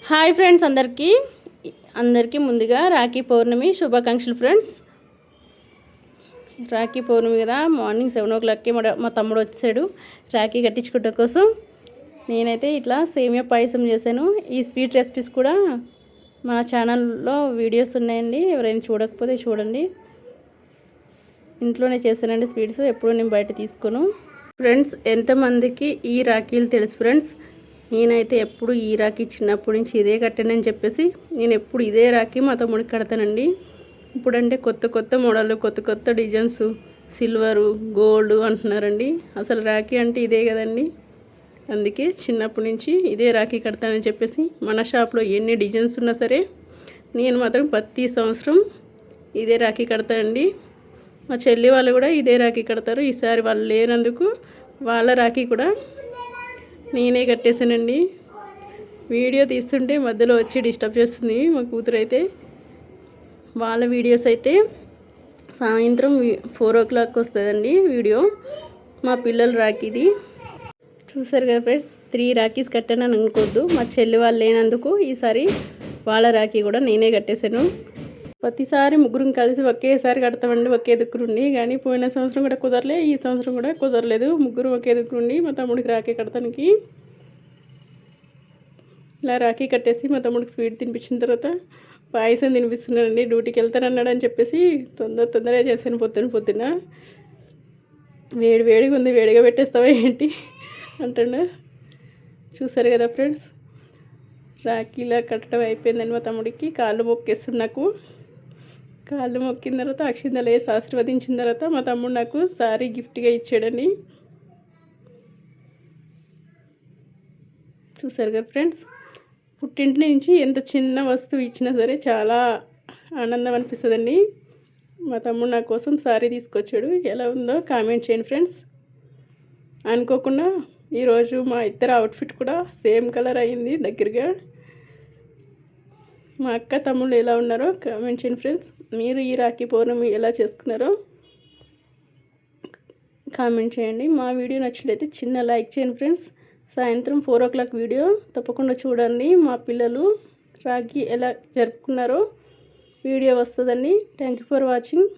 Hi friends, అందరికీ ముందుగా రాఖీ పౌర్ణమి శుభాకాంక్షలు ఫ్రెండ్స్. రాఖీ పౌర్ణమి కదా, మార్నింగ్ 7 o'clockకి మా తమ్ముడు వచ్చాడు రాఖీ కట్టించుకోవడం కోసం. నేనైతే ఇట్లా సేమియా పాయసం చేశాను. ఈ స్వీట్ రెసిపీస్ కూడా మన ఛానల్లో వీడియోస్ ఉన్నాయండి, ఎవరైనా చూడకపోతే చూడండి. ఇంట్లోనే చేశానండి స్వీట్స్, ఎప్పుడు నేను బయట తీసుకోను. ఫ్రెండ్స్, ఎంతమందికి ఈ రాఖీలు తెలుసు ఫ్రెండ్స్? నేనైతే ఎప్పుడు ఈ రాఖీ చిన్నప్పటి నుంచి ఇదే కట్టానని చెప్పేసి నేను ఎప్పుడు ఇదే రాఖీ మా తమ్ముడికి కడతానండి. ఇప్పుడంటే కొత్త మోడల్, కొత్త డిజైన్స్, సిల్వరు, గోల్డ్ అంటున్నారండి. అసలు రాఖీ అంటే ఇదే కదండి. అందుకే చిన్నప్పటి నుంచి ఇదే రాఖీ కడతానని చెప్పేసి మన షాప్లో ఎన్ని డిజైన్స్ ఉన్నా సరే నేను మాత్రం ప్రతి సంవత్సరం ఇదే రాఖీ కడతానండి. మా చెల్లి వాళ్ళు కూడా ఇదే రాఖీ కడతారు. ఈసారి వాళ్ళు లేనందుకు వాళ్ళ రాఖీ కూడా నేనే కట్టేసానండి. వీడియో తీస్తుంటే మధ్యలో వచ్చి డిస్టర్బ్ చేస్తుంది మా కూతురు. అయితే వాళ్ళ వీడియోస్ అయితే సాయంత్రం 4 o'clock వస్తుందండి వీడియో. మా పిల్లల రాఖీది చూసారు కదా ఫ్రెండ్స్. 3 రాఖీస్ కట్టానని అనుకోవద్దు. మా చెల్లి వాళ్ళు లేనందుకు ఈసారి వాళ్ళ రాఖీ కూడా నేనే కట్టేశాను. ప్రతిసారి ముగ్గురం కలిసి ఒకేసారి కడతామండి, ఒకే దిక్కురుండి. కానీ పోయిన సంవత్సరం కూడా కుదరలే, ఈ సంవత్సరం కూడా కుదరలేదు. ముగ్గురు ఒకే దిక్కురుండి మా తమ్ముడికి రాఖీ కడతానికి ఇలా రాఖీ కట్టేసి మా తమ్ముడికి స్వీట్ తినిపించిన తర్వాత పాయసం తినిపిస్తున్నానండి. డ్యూటీకి వెళ్తానన్నాడు అని చెప్పేసి తొందరగా చేశాను. పొద్దున వేడిగా ఉంది, వేడిగా పెట్టేస్తావా ఏంటి అంటాడు. చూసారు కదా ఫ్రెండ్స్, రాఖీలా కట్టడం అయిపోయిందని మా తమ్ముడికి కాళ్ళు మొక్కేస్తుంది. నాకు కాళ్ళు మొక్కిన తర్వాత అక్షింతలు వేసి ఆశీర్వదించిన తర్వాత మా తమ్ముడు నాకు సారీ గిఫ్ట్గా ఇచ్చాడని. చూసారు కదా ఫ్రెండ్స్, పుట్టింటి నుంచి ఎంత చిన్న వస్తువు ఇచ్చినా సరే చాలా ఆనందం అనిపిస్తుందండి. మా తమ్ముడు నా కోసం సారీ తీసుకొచ్చాడు. ఎలా ఉందో కామెంట్ చేయండి ఫ్రెండ్స్. అనుకోకుండా ఈరోజు మా ఇద్దరు అవుట్ఫిట్ కూడా సేమ్ కలర్ అయ్యింది దగ్గరగా. మా అక్క తమ్ముళ్ళు ఎలా ఉన్నారో కామెంట్ చేయండి ఫ్రెండ్స్. మీరు ఈ రాఖీ పౌర్ణమి ఎలా చేసుకున్నారో కామెంట్ చేయండి. మా వీడియో నచ్చినట్లయితే చిన్న లైక్ చేయండి ఫ్రెండ్స్. సాయంత్రం 4 o'clock వీడియో తప్పకుండా చూడండి. మా పిల్లలు రాఖీ ఎలా జరుపుకున్నారో వీడియో వస్తుందండి. Thank you for watching.